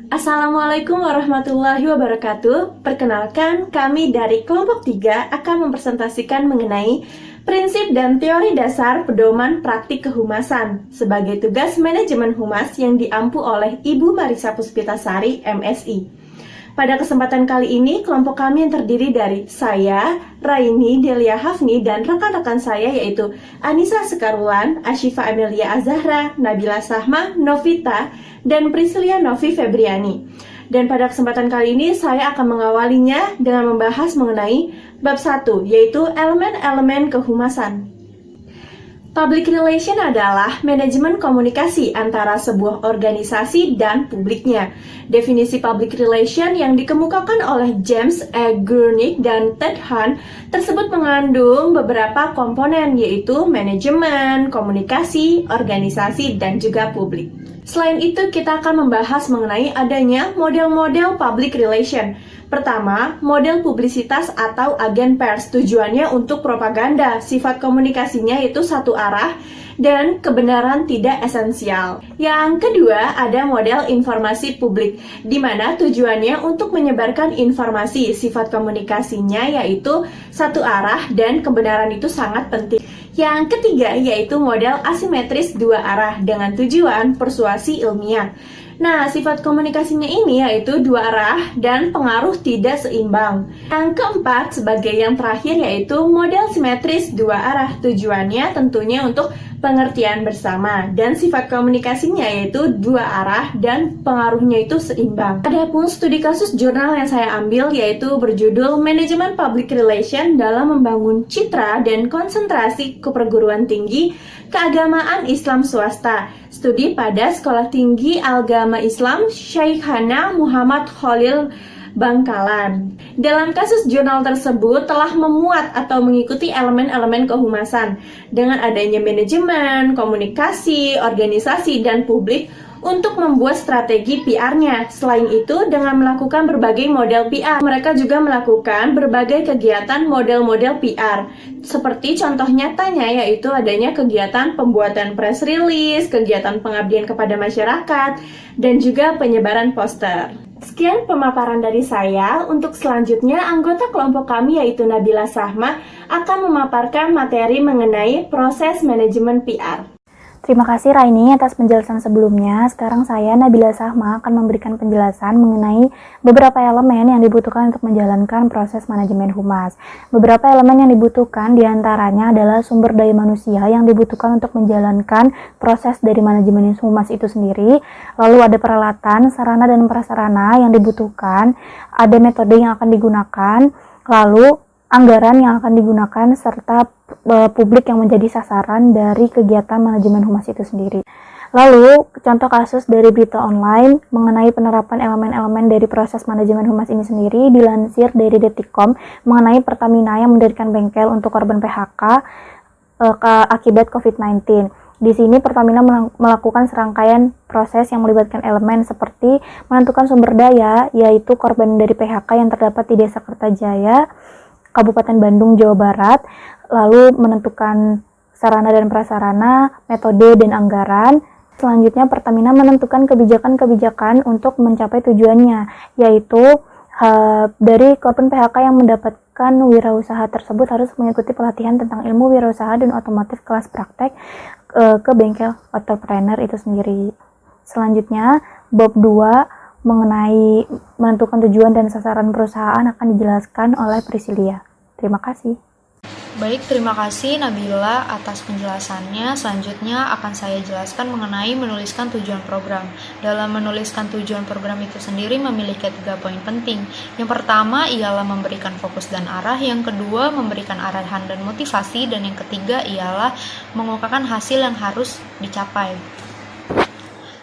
Assalamualaikum warahmatullahi wabarakatuh. Perkenalkan, kami dari kelompok 3 akan mempresentasikan mengenai prinsip dan teori dasar pedoman praktik kehumasan sebagai tugas manajemen humas yang diampu oleh Ibu Marisa Puspitasari, MSI. Pada kesempatan kali ini, kelompok kami yang terdiri dari saya, Raini, Delia Hafni, dan rekan-rekan saya yaitu Anissa Sekarulan, Ashifa Amelia Azahra, Nabila Sahma, Novita, dan Priscilia Novi Febriani. Dan pada kesempatan kali ini, saya akan mengawalinya dengan membahas mengenai bab 1, yaitu elemen-elemen kehumasan. Public relation adalah manajemen komunikasi antara sebuah organisasi dan publiknya. Definisi public relation yang dikemukakan oleh James E. Gurnick dan Ted Hunt tersebut mengandung beberapa komponen, yaitu manajemen, komunikasi, organisasi, dan juga publik. Selain itu, kita akan membahas mengenai adanya model-model public relation. Pertama, model publisitas atau agen pers. Tujuannya untuk propaganda. Sifat komunikasinya yaitu satu arah dan kebenaran tidak esensial. Yang kedua, ada model informasi publik, di mana tujuannya untuk menyebarkan informasi. Sifat komunikasinya yaitu satu arah dan kebenaran itu sangat penting. Yang ketiga, yaitu model asimetris dua arah dengan tujuan persuasi ilmiah. Nah, sifat komunikasinya ini yaitu dua arah dan pengaruh tidak seimbang. Yang keempat, sebagai yang terakhir, yaitu model simetris dua arah. Tujuannya tentunya untuk pengertian bersama, dan sifat komunikasinya yaitu dua arah dan pengaruhnya itu seimbang. Adapun studi kasus jurnal yang saya ambil yaitu berjudul Manajemen Public Relation dalam Membangun Citra dan Konsentrasi Keperguruan Tinggi Keagamaan Islam Swasta. Studi pada Sekolah Tinggi Agama Islam Syaikhana Muhammad Khalil Bangkalan. Dalam kasus jurnal tersebut telah memuat atau mengikuti elemen-elemen kehumasan dengan adanya manajemen, komunikasi, organisasi, dan publik untuk membuat strategi PR-nya. Selain itu, dengan melakukan berbagai model PR, mereka juga melakukan berbagai kegiatan model-model PR. Seperti contoh nyatanya yaitu adanya kegiatan pembuatan press release, kegiatan pengabdian kepada masyarakat, dan juga penyebaran poster. Sekian pemaparan dari saya. Untuk selanjutnya, anggota kelompok kami yaitu Nabila Sahma akan memaparkan materi mengenai proses manajemen PR. Terima kasih Raini atas penjelasan sebelumnya. Sekarang saya, Nabila Sahma, akan memberikan penjelasan mengenai beberapa elemen yang dibutuhkan untuk menjalankan proses manajemen humas. Beberapa elemen yang dibutuhkan diantaranya adalah sumber daya manusia yang dibutuhkan untuk menjalankan proses dari manajemen humas itu sendiri. Lalu ada peralatan, sarana dan prasarana yang dibutuhkan, ada metode yang akan digunakan, lalu anggaran yang akan digunakan, serta publik yang menjadi sasaran dari kegiatan manajemen humas itu sendiri. Lalu, contoh kasus dari berita online mengenai penerapan elemen-elemen dari proses manajemen humas ini sendiri dilansir dari Detikcom mengenai Pertamina yang mendirikan bengkel untuk korban PHK akibat COVID-19. Di sini Pertamina melakukan serangkaian proses yang melibatkan elemen seperti menentukan sumber daya, yaitu korban dari PHK yang terdapat di Desa Kertajaya, Kabupaten Bandung, Jawa Barat, lalu menentukan sarana dan prasarana, metode dan anggaran. Selanjutnya Pertamina menentukan kebijakan-kebijakan untuk mencapai tujuannya, yaitu dari korban PHK yang mendapatkan wirausaha tersebut harus mengikuti pelatihan tentang ilmu wirausaha dan otomotif kelas praktek ke bengkel entrepreneur itu sendiri. Selanjutnya, bab 2 mengenai menentukan tujuan dan sasaran perusahaan akan dijelaskan oleh Priscilia. Terima kasih. Baik, terima kasih Nabila atas penjelasannya. Selanjutnya akan saya jelaskan mengenai menuliskan tujuan program. Dalam menuliskan tujuan program itu sendiri memiliki 3 poin penting. Yang pertama ialah memberikan fokus dan arah, yang kedua memberikan arahan dan motivasi, dan yang ketiga ialah mengungkapkan hasil yang harus dicapai.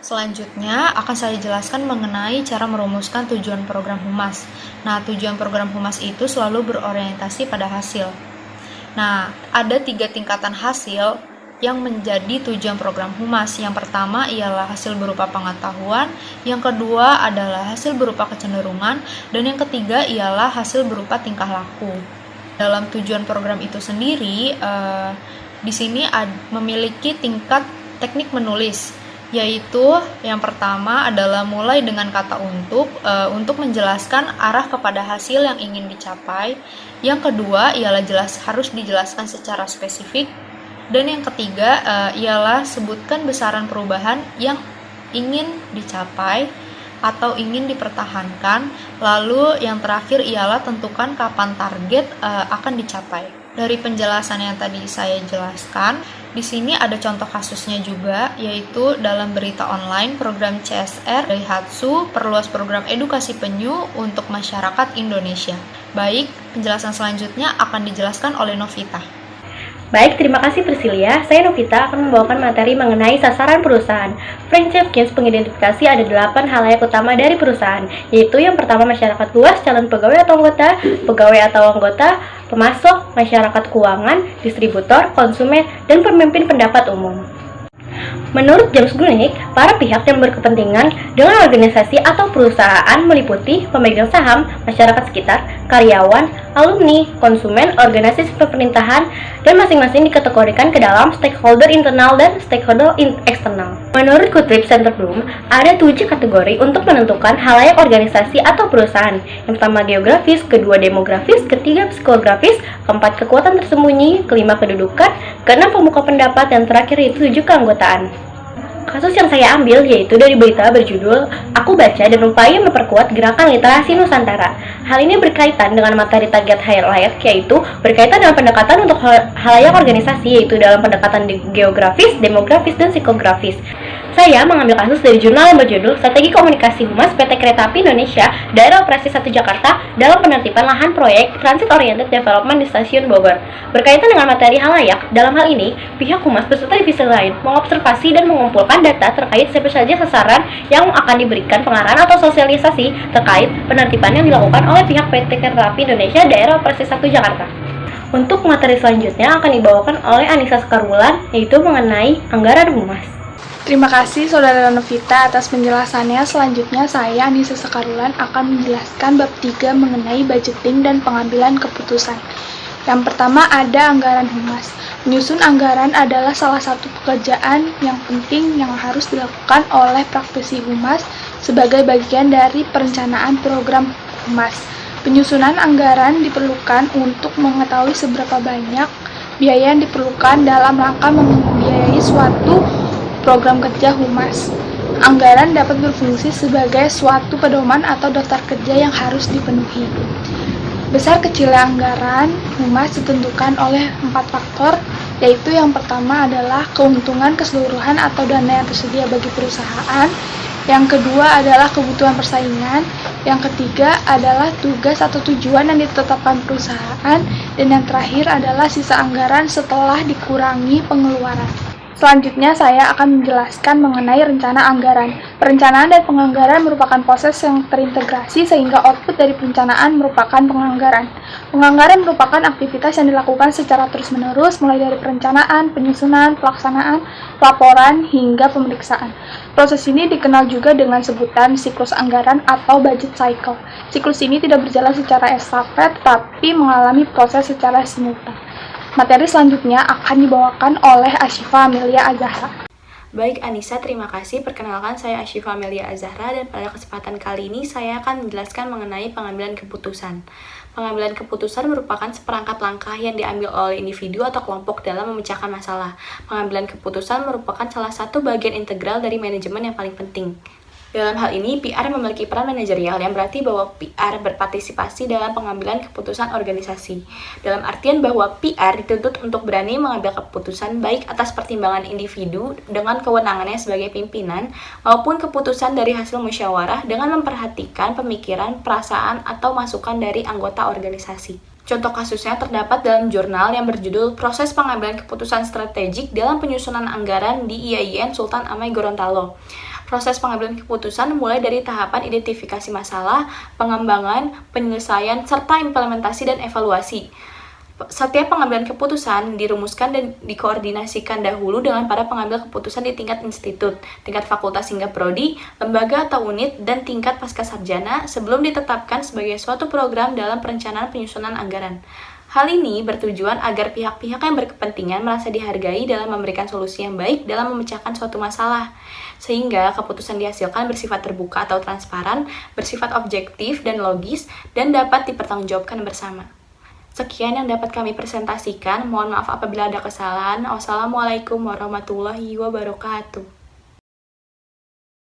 Selanjutnya akan saya jelaskan mengenai cara merumuskan tujuan program humas. Nah, tujuan program humas itu selalu berorientasi pada hasil. Nah, ada 3 tingkatan hasil yang menjadi tujuan program humas. Yang pertama ialah hasil berupa pengetahuan, yang kedua adalah hasil berupa kecenderungan, dan yang ketiga ialah hasil berupa tingkah laku. Dalam tujuan program itu sendiri, di sini memiliki tingkat teknik menulis. Yaitu yang pertama adalah mulai dengan kata untuk menjelaskan arah kepada hasil yang ingin dicapai. Yang kedua ialah harus dijelaskan secara spesifik. Dan yang ketiga ialah sebutkan besaran perubahan yang ingin dicapai atau ingin dipertahankan. Lalu yang terakhir ialah tentukan kapan target akan dicapai. Dari penjelasan yang tadi saya jelaskan, di sini ada contoh kasusnya juga, yaitu dalam berita online program CSR Daihatsu perluas program edukasi penyu untuk masyarakat Indonesia. Baik, penjelasan selanjutnya akan dijelaskan oleh Novita. Baik, terima kasih Priscilia. Saya Novita akan membawakan materi mengenai sasaran perusahaan. Prinsip Keynes pengidentifikasi ada 8 halayak utama dari perusahaan, yaitu yang pertama masyarakat luas, calon pegawai atau anggota, pemasok, masyarakat keuangan, distributor, konsumen, dan pemimpin pendapat umum. Menurut James Gurnick, para pihak yang berkepentingan dengan organisasi atau perusahaan meliputi pemegang saham, masyarakat sekitar, karyawan, alumni, konsumen, organisasi pemerintahan, dan masing-masing dikategorikan ke dalam stakeholder internal dan stakeholder eksternal. Menurut Gottlieb Centerbloom, ada 7 kategori untuk menentukan halayak organisasi atau perusahaan. Yang pertama geografis, kedua demografis, ketiga psikografis, keempat kekuatan tersembunyi, kelima kedudukan, keenam pemuka pendapat, dan terakhir itu 7 keanggotaan. Kasus yang saya ambil yaitu dari berita berjudul Aku Baca dan Upaya Memperkuat Gerakan Literasi Nusantara. Hal ini berkaitan dengan materi target halayak, yaitu berkaitan dengan pendekatan untuk halayak organisasi, yaitu dalam pendekatan geografis, demografis, dan psikografis. Saya mengambil kasus dari jurnal yang berjudul Strategi Komunikasi Humas PT Kereta Api Indonesia Daerah Operasi 1 Jakarta dalam penertiban lahan proyek Transit Oriented Development di Stasiun Bogor. Berkaitan dengan materi halayak, dalam hal ini, pihak humas beserta divisi lain mengobservasi dan mengumpulkan data terkait siapa saja sasaran yang akan diberikan pengarahan atau sosialisasi terkait penertiban yang dilakukan oleh pihak PT Kereta Api Indonesia Daerah Operasi 1 Jakarta. Untuk materi selanjutnya akan dibawakan oleh Anissa Sekarulan, yaitu mengenai anggaran humas. Terima kasih Saudara Novita atas penjelasannya. Selanjutnya saya, Anissa Sekarulan, akan menjelaskan bab 3 mengenai budgeting dan pengambilan keputusan. Yang pertama ada anggaran humas. Menyusun anggaran adalah salah satu pekerjaan yang penting yang harus dilakukan oleh praktisi humas sebagai bagian dari perencanaan program humas. Penyusunan anggaran diperlukan untuk mengetahui seberapa banyak biaya yang diperlukan dalam rangka membiayai suatu program kerja humas. Anggaran dapat berfungsi sebagai suatu pedoman atau daftar kerja yang harus dipenuhi. Besar kecilnya anggaran humas ditentukan oleh 4 faktor, yaitu yang pertama adalah keuntungan keseluruhan atau dana yang tersedia bagi perusahaan, yang kedua adalah kebutuhan persaingan, yang ketiga adalah tugas atau tujuan yang ditetapkan perusahaan, dan yang terakhir adalah sisa anggaran setelah dikurangi pengeluaran. Selanjutnya saya akan menjelaskan mengenai rencana anggaran. Perencanaan dan penganggaran merupakan proses yang terintegrasi sehingga output dari perencanaan merupakan penganggaran. Penganggaran merupakan aktivitas yang dilakukan secara terus-menerus mulai dari perencanaan, penyusunan, pelaksanaan, laporan, hingga pemeriksaan. Proses ini dikenal juga dengan sebutan siklus anggaran atau budget cycle. Siklus ini tidak berjalan secara estafet tetapi mengalami proses secara simultan. Materi selanjutnya akan dibawakan oleh Ashifa Amelia Azahra. Baik Anissa, terima kasih. Perkenalkan saya Ashifa Amelia Azahra dan pada kesempatan kali ini saya akan menjelaskan mengenai pengambilan keputusan. Pengambilan keputusan merupakan seperangkat langkah yang diambil oleh individu atau kelompok dalam memecahkan masalah. Pengambilan keputusan merupakan salah satu bagian integral dari manajemen yang paling penting. Dalam hal ini, PR memiliki peran manajerial yang berarti bahwa PR berpartisipasi dalam pengambilan keputusan organisasi. Dalam artian bahwa PR dituntut untuk berani mengambil keputusan baik atas pertimbangan individu dengan kewenangannya sebagai pimpinan maupun keputusan dari hasil musyawarah dengan memperhatikan pemikiran, perasaan, atau masukan dari anggota organisasi. Contoh kasusnya terdapat dalam jurnal yang berjudul Proses Pengambilan Keputusan Strategik dalam Penyusunan Anggaran di IAIN Sultan Amai Gorontalo. Proses pengambilan keputusan mulai dari tahapan identifikasi masalah, pengembangan, penyelesaian, serta implementasi dan evaluasi. Setiap pengambilan keputusan dirumuskan dan dikoordinasikan dahulu dengan para pengambil keputusan di tingkat institut, tingkat fakultas hingga prodi, lembaga atau unit, dan tingkat pascasarjana sebelum ditetapkan sebagai suatu program dalam perencanaan penyusunan anggaran. Hal ini bertujuan agar pihak-pihak yang berkepentingan merasa dihargai dalam memberikan solusi yang baik dalam memecahkan suatu masalah, sehingga keputusan dihasilkan bersifat terbuka atau transparan, bersifat objektif dan logis, dan dapat dipertanggungjawabkan bersama. Sekian yang dapat kami presentasikan. Mohon maaf apabila ada kesalahan. Wassalamualaikum warahmatullahi wabarakatuh.